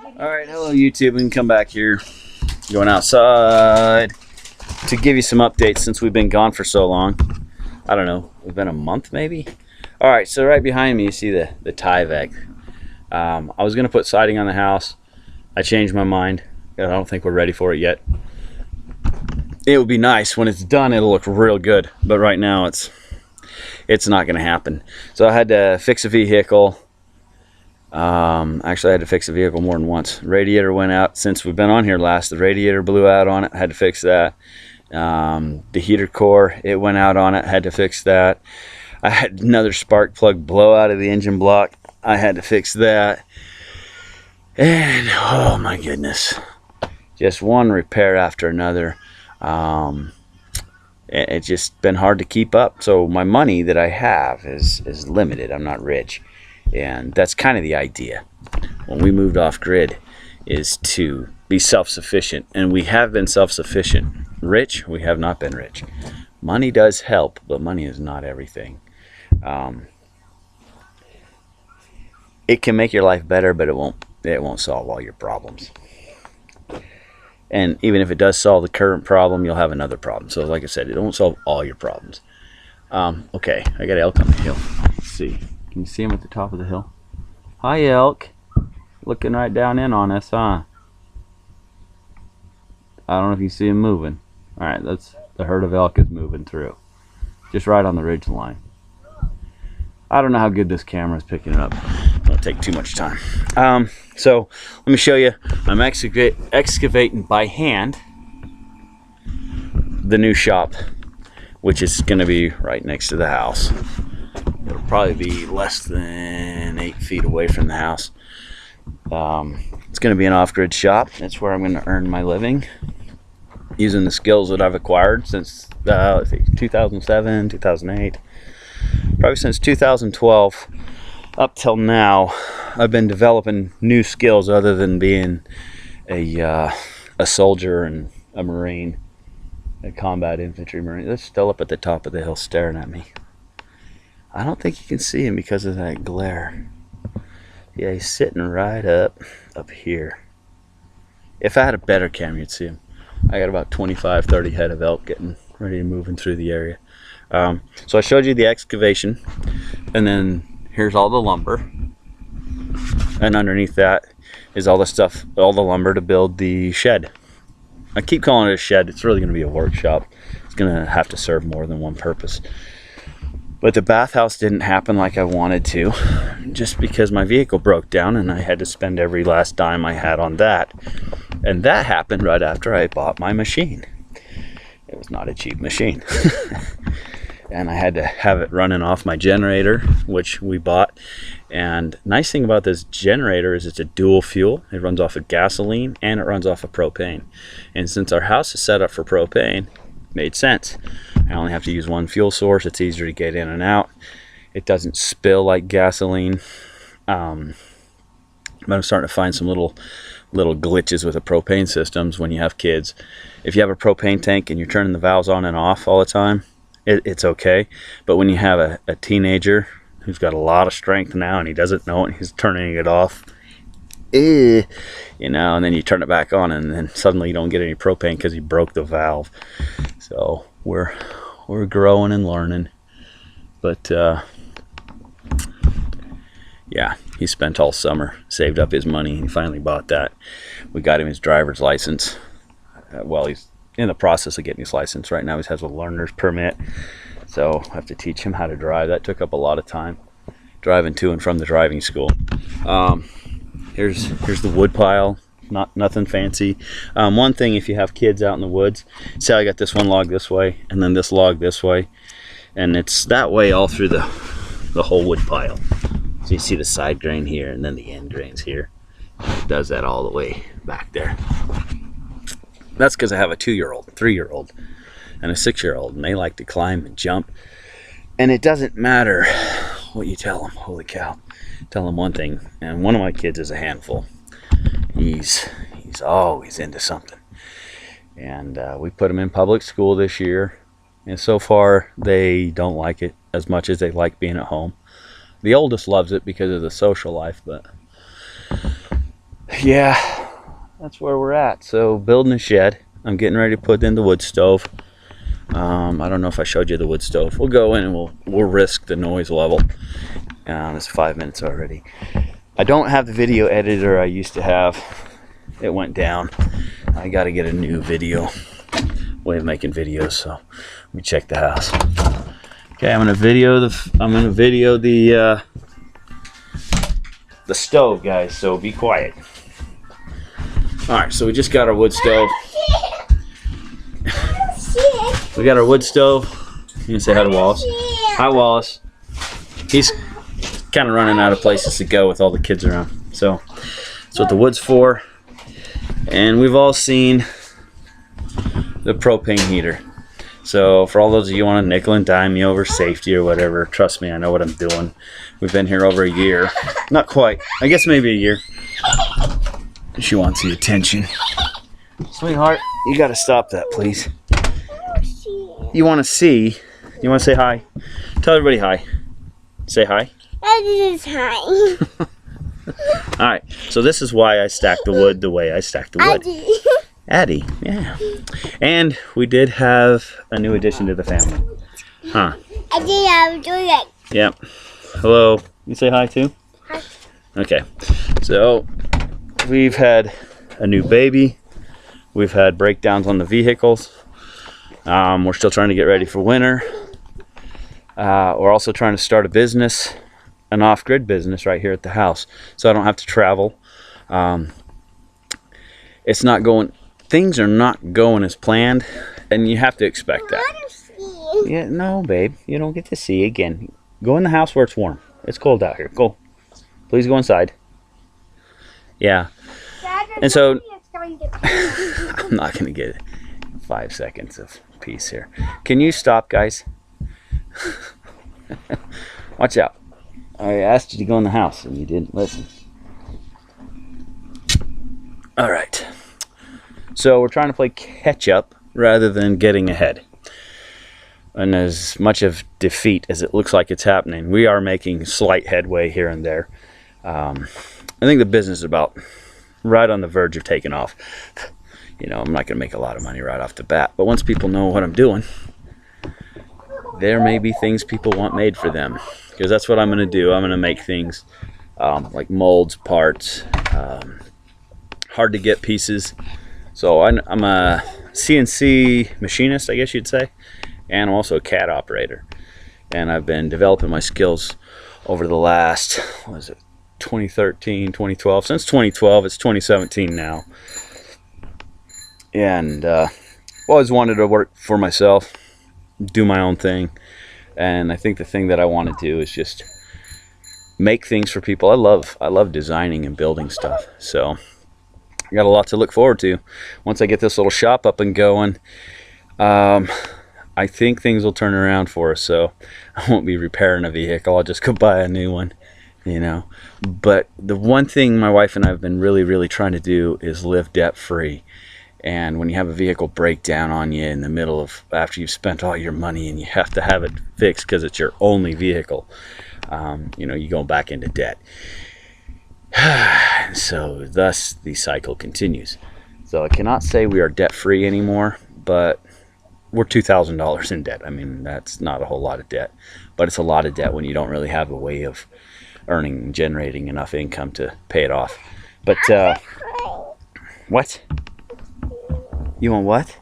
Alright, hello YouTube, we can come back here. Going outside to give you some updates since we've been gone for so long. I don't know, it's been a month maybe? Alright, so right behind me you see the Tyvek. I was going to put siding on the house. I changed my mind. I don't think we're ready for it yet. It would be nice when it's done, it'll look real good, but right now it's not going to happen. So I had to fix a vehicle. Actually I had to fix the vehicle more than once. Radiator went out since we've been on here last. The radiator blew out on it. I had to fix that. The heater core, it went out on it. I had to fix that. I had another spark plug blow out of the engine block. I had to fix that. And oh my goodness, just one repair after another. It's just been hard to keep up. So my money that I have is limited. I'm not rich. And that's kind of the idea when we moved off grid, is to be self-sufficient, and we have been self-sufficient. Rich, we have not been rich. Money does help, but money is not everything. It can make your life better, but it won't solve all your problems. And even if it does solve the current problem, you'll have another problem. So like I said, it won't solve all your problems. Okay, I got elk on the hill. Let's see. Can you see him at the top of the hill? Hi, elk. Looking right down in on us, huh? I don't know if you see him moving. Alright, that's the herd of elk is moving through. Just right on the ridge line. I don't know how good this camera is picking it up. It won't take too much time. So, let me show you. I'm excavating by hand the new shop, which is going to be right next to the house. It'll probably be less than 8 feet away from the house. It's going to be an off-grid shop. That's where I'm going to earn my living, using the skills that I've acquired since 2007, 2008. Probably since 2012 up till now, I've been developing new skills other than being a soldier and a Marine, a combat infantry Marine. They're still up at the top of the hill staring at me. I don't think you can see him because of that glare. Yeah, he's sitting right up here. If I had a better camera, you'd see him. I got about 25, 30 head of elk getting ready to move in through the area. So I showed you the excavation, and then here's all the lumber. And underneath that is all the stuff, all the lumber to build the shed. I keep calling it a shed. It's really going to be a workshop. It's going to have to serve more than one purpose. But the bathhouse didn't happen like I wanted to, just because my vehicle broke down and I had to spend every last dime I had on that. And that happened right after I bought my machine. It was not a cheap machine. And I had to have it running off my generator, which we bought. And nice thing about this generator is it's a dual fuel. It runs off of gasoline and it runs off of propane. And since our house is set up for propane, it made sense. I only have to use one fuel source. It's easier to get in and out. It doesn't spill like gasoline. But I'm starting to find some little glitches with the propane systems when you have kids. If you have a propane tank and you're turning the valves on and off all the time, it's okay. But when you have a teenager who's got a lot of strength now and he doesn't know it, and he's turning it off, you know, and then you turn it back on and then suddenly you don't get any propane because he broke the valve. So we're growing and learning. But yeah, he spent all summer, saved up his money, and he finally bought that. We got him his driver's license. Well, he's in the process of getting his license right now. He has a learner's permit, so I have to teach him how to drive. That took up a lot of time, driving to and from the driving school. Here's the wood pile. Nothing fancy. One thing, if you have kids out in the woods, see how I got this one log this way and then this log this way, and it's that way all through the whole wood pile. So you see the side grain here and then the end grains here. It does that all the way back there. That's because I have a 2-year-old, 3-year-old, and a 6-year-old, and they like to climb and jump. And it doesn't matter what you tell them. Holy cow. Tell them one thing, and one of my kids is a handful. He's always into something. And we put him in public school this year, and so far they don't like it as much as they like being at home. The oldest loves it because of the social life, but yeah, that's where we're at. So building a shed. I'm getting ready to put in the wood stove. I don't know if I showed you the wood stove. We'll go in and we'll risk the noise level. It's 5 minutes already. I don't have the video editor I used to have. It went down. I got to get a new video way of making videos. So let me check the house. Okay, I'm gonna video the stove, guys. So be quiet. All right, so we just got our wood stove. We got our wood stove. You can say hi to Wallace. Hi, Wallace. He's kind of running out of places to go with all the kids around. So that's what the wood's for. And we've all seen the propane heater. So for all those of you who want to nickel and dime me over safety or whatever, trust me, I know what I'm doing. We've been here over a year. Not quite. I guess maybe a year. She wants the attention. Sweetheart, you got to stop that, please. You want to see? You want to say hi? Tell everybody hi. Say hi. This is hi. Alright, so this is why I stack the wood the way I stack the wood. Addie, yeah. And we did have a new addition to the family. Huh. I did have it. Yep. Hello. You say hi too? Hi. Okay. So we've had a new baby. We've had breakdowns on the vehicles. We're still trying to get ready for winter. We're also trying to start a business, an off-grid business right here at the house, so I don't have to travel. It's not going. Things are not going as planned, and you have to expect that. Yeah, no, babe, you don't get to see again. Go in the house where it's warm. It's cold out here. Go. Please go inside. Yeah. And so I'm not going to get 5 seconds of peace here. Can you stop, guys? Watch out. I asked you to go in the house and you didn't listen. All right. So we're trying to play catch up rather than getting ahead. And as much of defeat as it looks like it's happening, we are making slight headway here and there. I think the business is about right on the verge of taking off. You know, I'm not going to make a lot of money right off the bat, but once people know what I'm doing, there may be things people want made for them, because that's what I'm going to do. I'm going to make things like molds, parts, hard to get pieces. So I'm a CNC machinist, I guess you'd say, and I'm also a CAD operator. And I've been developing my skills over the last, what is it, 2013, 2012. Since 2012, it's 2017 now. And always wanted to work for myself, do my own thing. And I think the thing that I want to do is just make things for people. I love designing and building stuff. So I got a lot to look forward to. Once I get this little shop up and going, I think things will turn around for us. So I won't be repairing a vehicle. I'll just go buy a new one, you know. But the one thing my wife and I have been really trying to do is live debt-free. And when you have a vehicle break down on you in the middle of, after you've spent all your money and you have to have it fixed because it's your only vehicle, you know, you go back into debt. So thus the cycle continues. So I cannot say we are debt-free anymore, but we're $2,000 in debt. I mean, that's not a whole lot of debt, but it's a lot of debt when you don't really have a way of earning and generating enough income to pay it off. But what? You want what?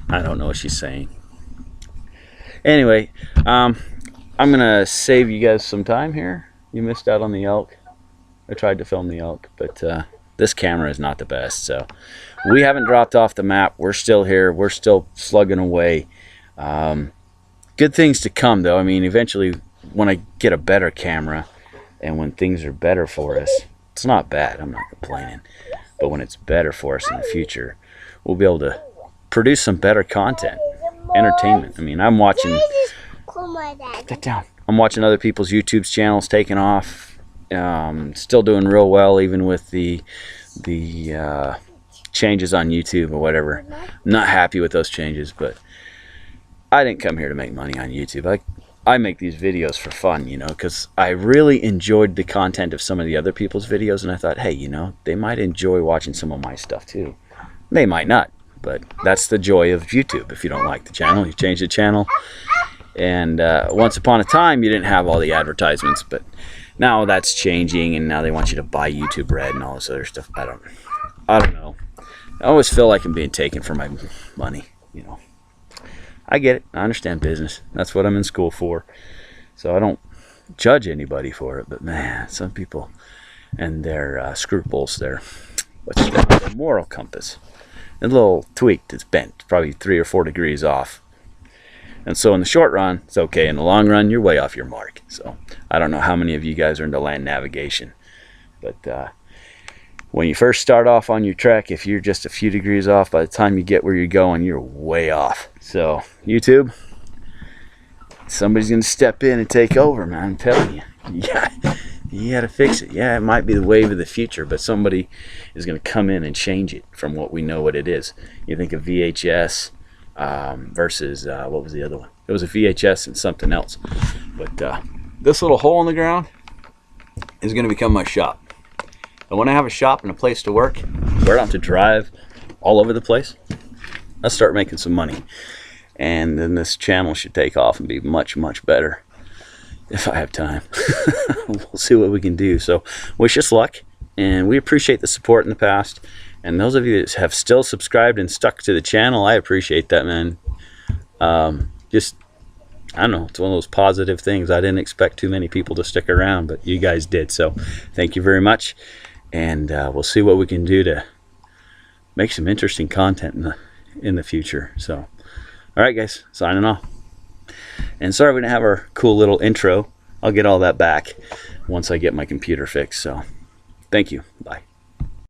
I don't know what she's saying. Anyway, I'm gonna save you guys some time here. You missed out on the elk. I tried to film the elk, but this camera is not the best, so we haven't dropped off the map. We're still here. We're still slugging away. Good things to come, though. I mean, eventually, when I get a better camera and when things are better for us, it's not bad. I'm not complaining. But when it's better for us in the future, we'll be able to produce some better content, entertainment. I mean, I'm watching. Put that down. I'm watching other people's YouTube channels taking off. Still doing real well, even with the changes on YouTube or whatever. I'm not happy with those changes, but I didn't come here to make money on YouTube. I make these videos for fun, you know, because I really enjoyed the content of some of the other people's videos, and I thought, hey, you know, they might enjoy watching some of my stuff too. They might not, but that's the joy of YouTube. If you don't like the channel, you change the channel. And once upon a time, you didn't have all the advertisements, but now that's changing, and now they want you to buy YouTube Red and all this other stuff. I don't know. I always feel like I'm being taken for my money, you know. I get it. I understand business. That's what I'm in school for. So I don't judge anybody for it, but man, some people and their scruples, their moral compass, a little tweaked, it's bent, probably 3 or 4 degrees off. And so in the short run, it's okay. In the long run, you're way off your mark. So I don't know how many of you guys are into land navigation, but when you first start off on your trek, if you're just a few degrees off, by the time you get where you're going, you're way off. So YouTube, somebody's going to step in and take over, man. I'm telling you. Yeah, you got to fix it. Yeah, it might be the wave of the future, but somebody is going to come in and change it from what we know what it is. You think of VHS versus, what was the other one? It was a VHS and something else. But this little hole in the ground is going to become my shop. And when I have a shop and a place to work, where I don't have to drive all over the place, I'll start making some money. And then this channel should take off and be much, much better if I have time. We'll see what we can do. So wish us luck, and we appreciate the support in the past. And those of you that have still subscribed and stuck to the channel, I appreciate that, man. Just, I don't know, it's one of those positive things. I didn't expect too many people to stick around, but you guys did. So thank you very much. And we'll see what we can do to make some interesting content in the future. So, all right, guys, signing off. And sorry we didn't have our cool little intro. I'll get all that back once I get my computer fixed. So, thank you. Bye.